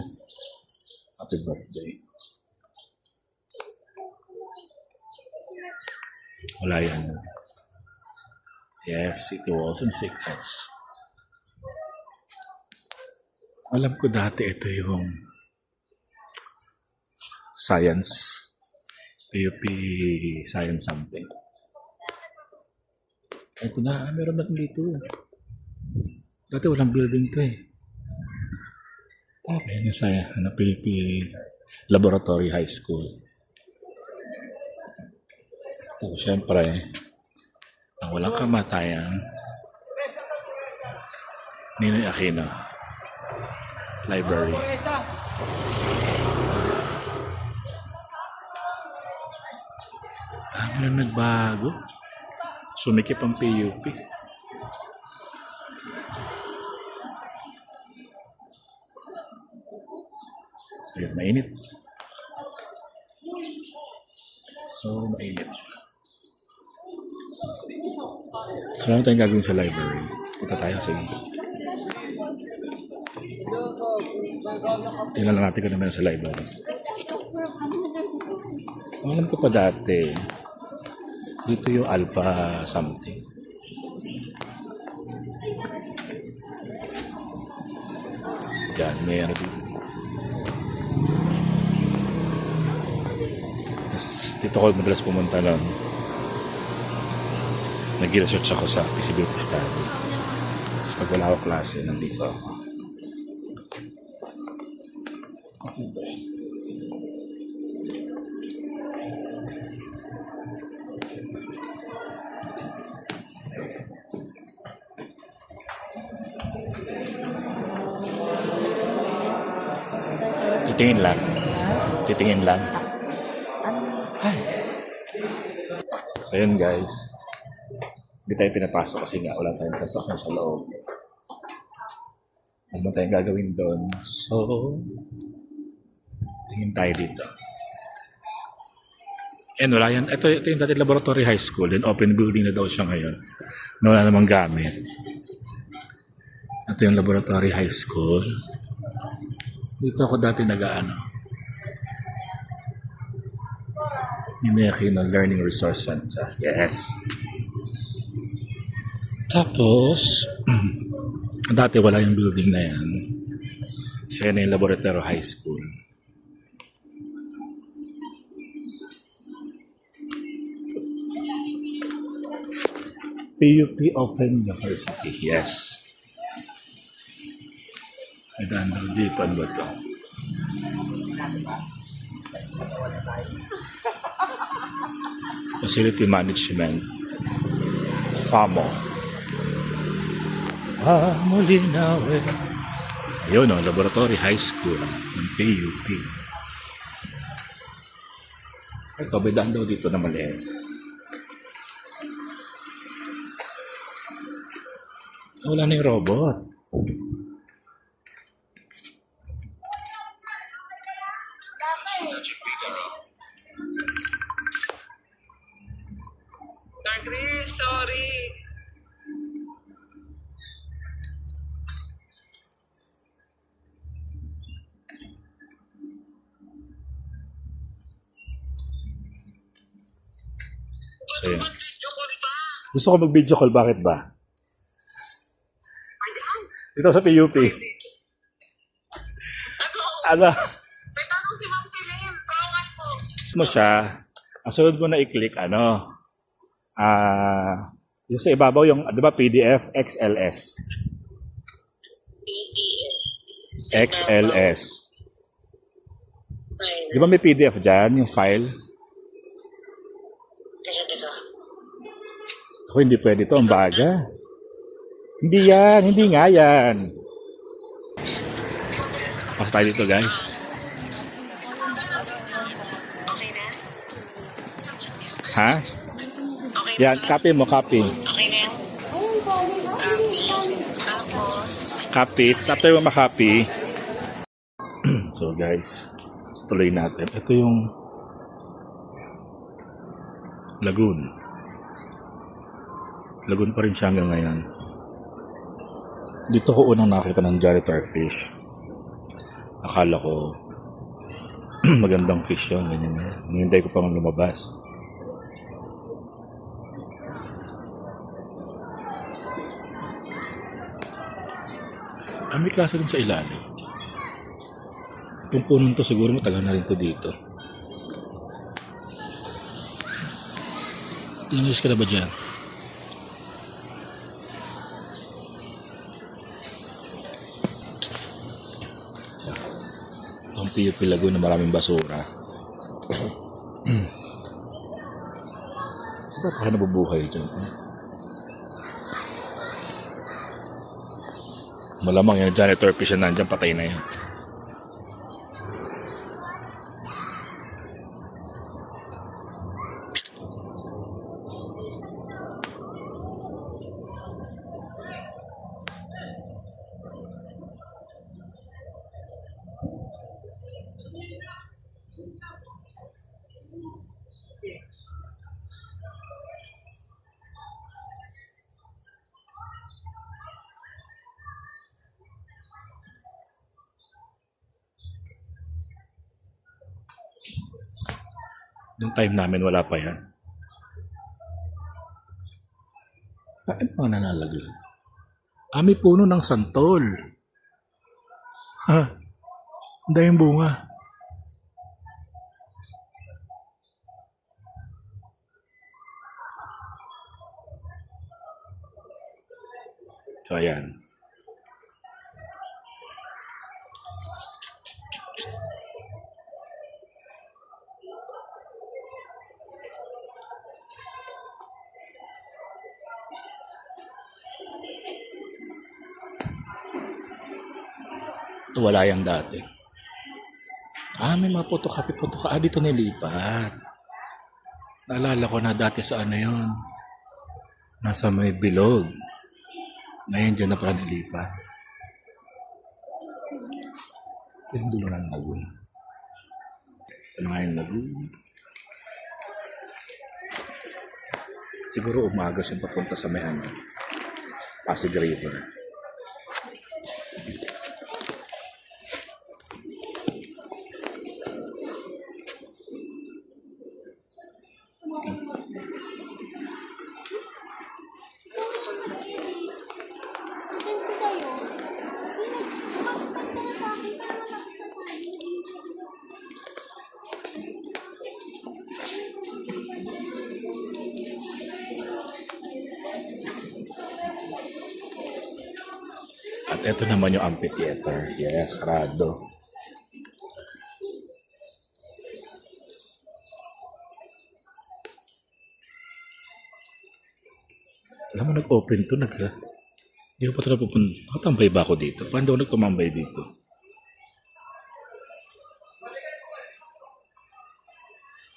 Happy birthday. Wala yan. Yes, City Walls and Secrets. Alam ko dati ito yung Science. PUP Science something. Ito na, meron na dito. Dati walang building to eh. Okay, na saya. PUP Laboratory High School. Tapos syempre, ang walang kamatayan, Ninoy Aquino Library. Ano nagbago? Sumikip ang PUP. So yun, mainit. So mainit. So, ano tayong gagawin sa library? Punta tayo. Sige. Tingnan lang natin kung ano meron sa library. Alam ko pa dati, dito yung alpha something. Yan, may ano dito. Tapos, dito ko madalas pumunta lang. Nag-research ako sa feasibility study. Tapos pag wala ako klase, nandito ako. Okay ba? Titingin lang. Titingin lang. Ay. So yun guys. Hindi tayo pinapasok kasi nga wala tayong transaction sa loob. Ano tayong gagawin doon? So, tingin tayo dito. And wala yan. Ito yung dati laboratory high school. Then open building na daw siya ngayon. Na wala namang gamit. Ito yung laboratory high school. Dito ako dati nag-ano. Yung Aquino Learning Resource Center. Yes. Tapos, dati wala yung building na yan. So yan yung laboratory high school. PUP Open University. Yes. May daan daw dito. Ano ba ito? Facility Management. FAMO. FAMO Linawe. Ayun o, Laboratory High School ng PUP. Ito, may daan daw dito na maliit. Wala na yung robot. Sorry. So, yan. Gusto ko mag-video call. Bakit ba? Dito sa PUP. Ano? May tanong si Ma'am Pilim. Tulungan po. Mo siya. Ang sunod mo na i-click, ano? Yung sa ibabaw, yung, di ba, PDF, XLS. PDF. XLS. Di ba may PDF dyan, yung file? Kasi dito. Ako, hindi pwede to, ang baga. Hindi yan, hindi nga yan. Pas tayo dito, guys. Okay na? Ha? Okay Yan, copy mo, copy. Okay na yan? Copy. Tapos, Copy. After mo makopy. So, guys, tuloy natin. Ito yung lagoon. Lagoon pa rin siya hanggang ngayon. Dito ko unang nakita ng janitor fish. Akala ko magandang fish yun. Ganyan. Hinihintay ko pang lumabas. May klase rin sa ilalim. Itong punong to siguro matagal na rin to dito. English ka na ba dyan? Itong PUP Lagoon na maraming basura. Saan pa kaya nabubuhay dyan? Malamang yung janitor fish na nandyan, patay na yan. Noong time namin, wala pa yan. Ano mga nanalaglag? May puno ng santol. Ha? Ang daming bunga. So, ayan. Ito wala yan dati. May mga photocopy. Dito nilipat. Naalala ko na dati sa ano yun. Nasa may bilog. Ngayon dyan na pala nilipat. Yung dulo ng lagoon. Ito na nga yung lagoon. Siguro umaga siyang papunta sa may Pasig River. At ito naman yung amphitheater. Yes, sarado. Alam mo, nag-open to. Hindi ko pa ito napupunta. Nakatambay ba ako dito? Paano ako nagtumambay dito?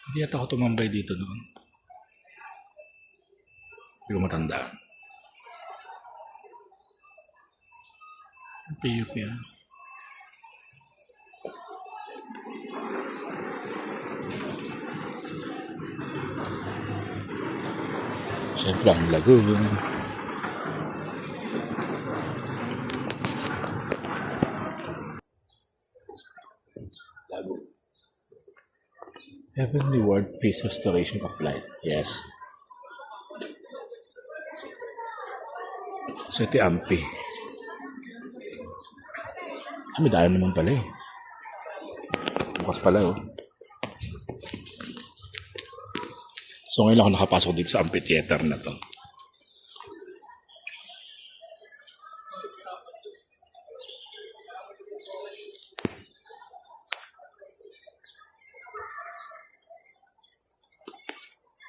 Hindi yata ako tumambay dito noon. Hindi ko matandaan. PUP yan. Siyempre ang lagoon. Lagoon. Heavenly Word Face Restoration of Light. Yes. So ito Ampi. May daan naman pala eh. Bukas pala oh. So ngayon ako nakapasok dito sa amphitheater na to.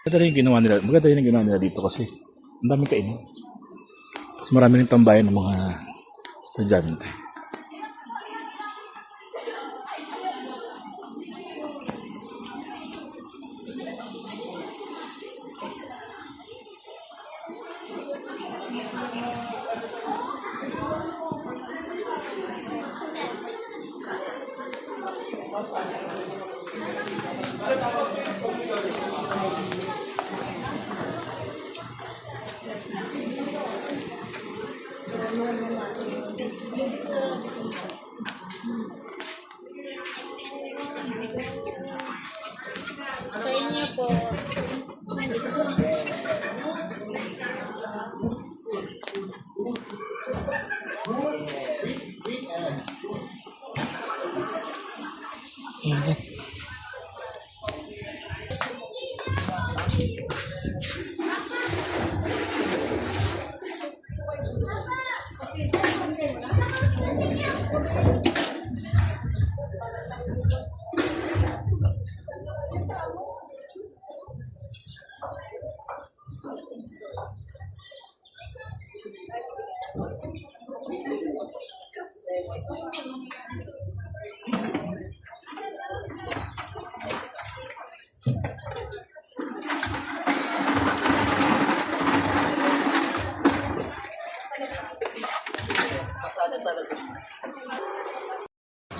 Maganda rin yung ginawa nila dito kasi ang daming kainin. Mas marami rin tambayan ng mga estudyante. Sa inyo po. Ingat.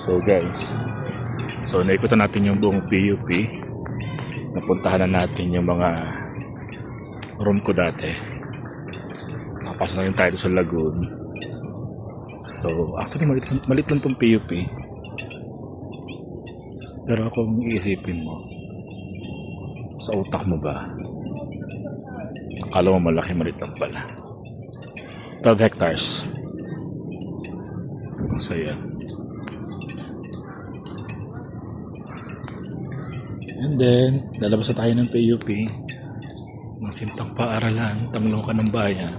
So guys, naikutan natin yung buong PUP. Napuntahan na natin yung mga room ko dati. Nakapasok na rin tayo sa lagoon. So actually malit lang tong PUP. Pero kung iisipin mo, Sa utak mo ba? Akala mo malaki, malit lang pala. 12 hectares. Masaya. And then, lalabas na tayo ng PUP. Ng Sintang Paaralan, Tanglokan ng Bayan.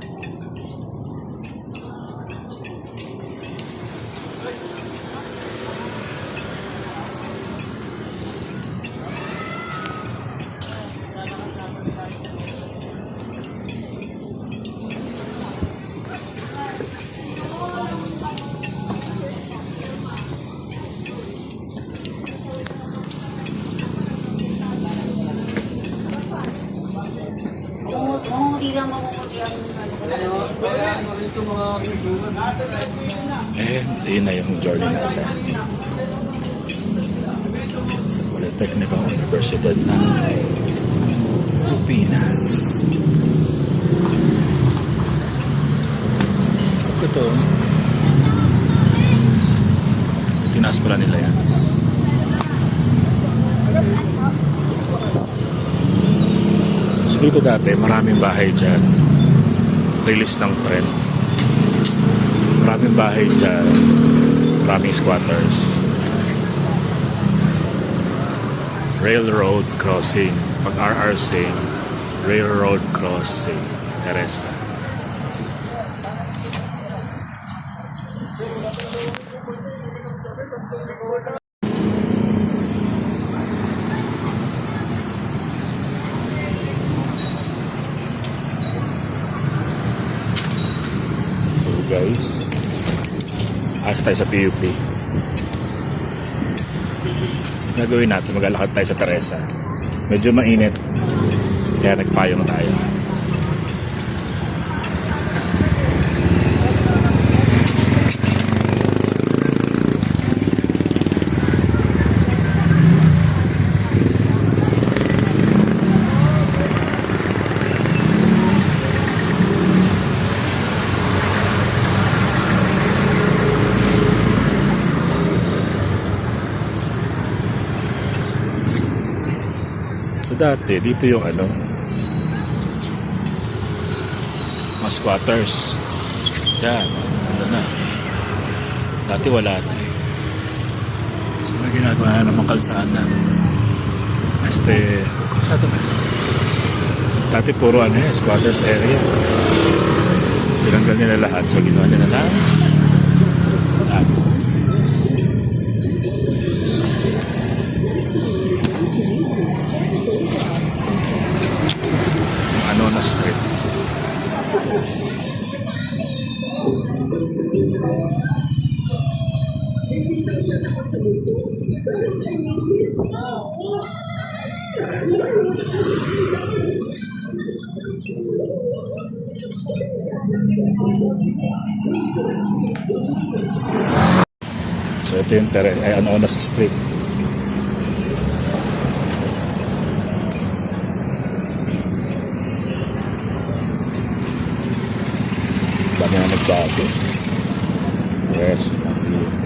Mamumuti lang, mamumuti ang And yun na yung journey natin. Sa Polytechnical Universidad ng Pilipinas. Ito. Tinaas pala nila yan. So dito dati, maraming bahay dyan. Release ng tren. Maraming bahay dyan. Maraming squatters. Railroad crossing. Pag RRC, Railroad Crossing. Teresa. So guys, asa tayo sa PUP. Gagawin natin, maglalakad tayo sa Teresa. Medyo mainit, kaya nagpayong tayo. So dati, dito yung mga squatters. Diyan, na. Dati wala na. So may ginagawa na namang kalsada. Kalsada na. Dati puro squatters area. Tinanggal nila lahat. So ginawa nila lahat. Na street. So ito yung na sa street. Sabi na nagbago. Yes, PUP.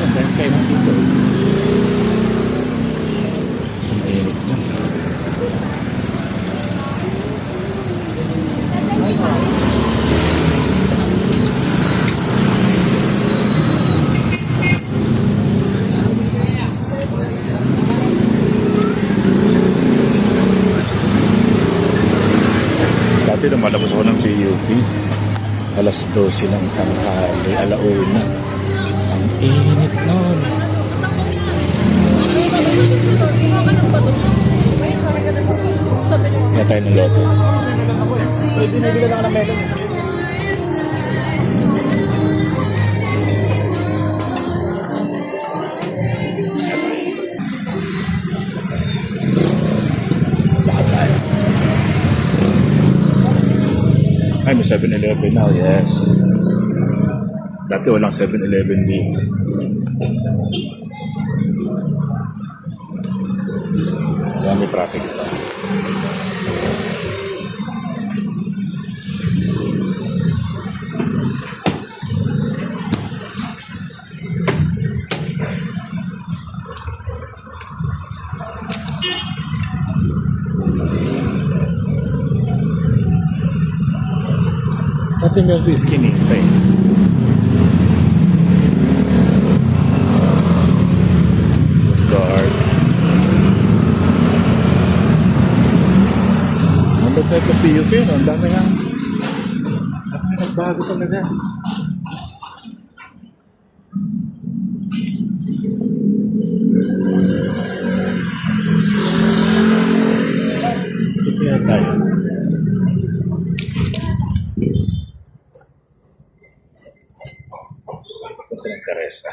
Dahil kayo ng dito. So, mainit dyan. Dati lumalabas ako ng PUP. Alas 12 ng tanghali, alauna. Ang init nun. Kaya tayo ng loto. Lahat tayo. Ay, may 7-Eleven now, yes. Dati walang 7-Eleven dito. Kaya may traffic pa. Dati meron ito iskinita eh. Guard. Ang ba't na ito PUP, no? Ang dami nga. Ang dami nagbago talaga. Ito yata yun. Punta ng Teresa.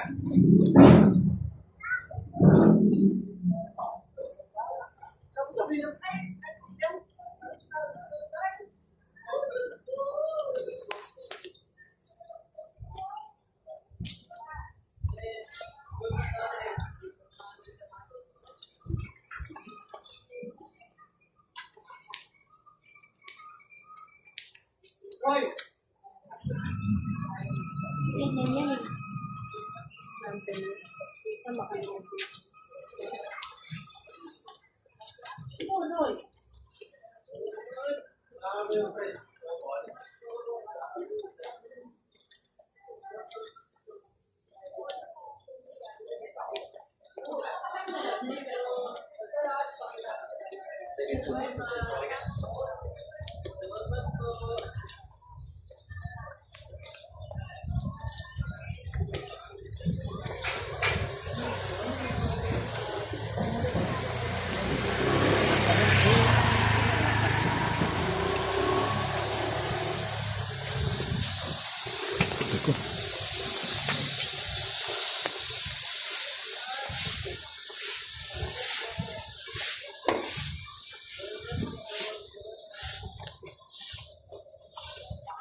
Ito.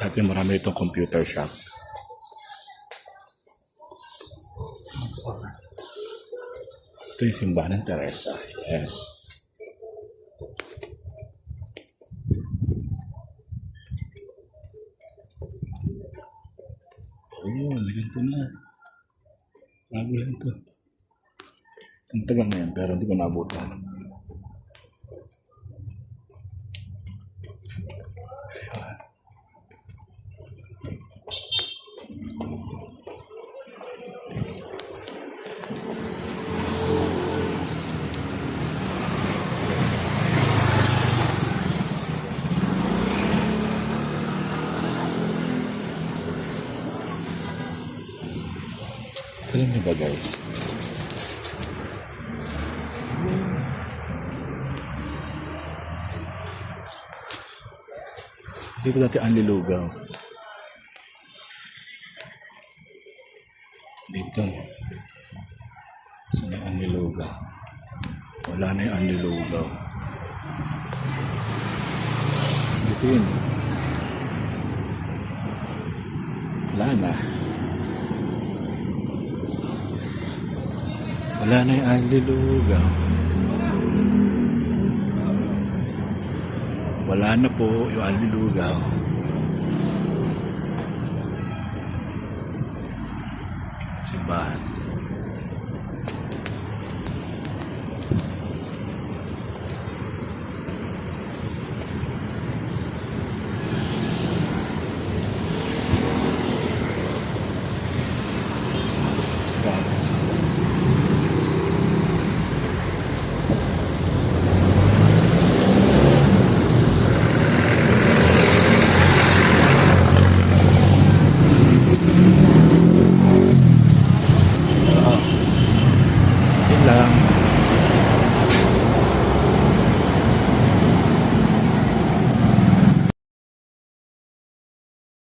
Dati marami itong computer shop. Ito yung simbahan ng Teresa. Yes. Oh, ganito na. Bago lang ito. Ang tagal na yan, pero hindi ko naabutan. Alam niyo ba guys? Dito dati ang lilugaw. Dito. Saan yung anlilugaw? Wala na yung anlilugaw. Dito yun. Wala na. Wala na yung anlilugaw. Wala na po yung anlilugaw. Simbahan.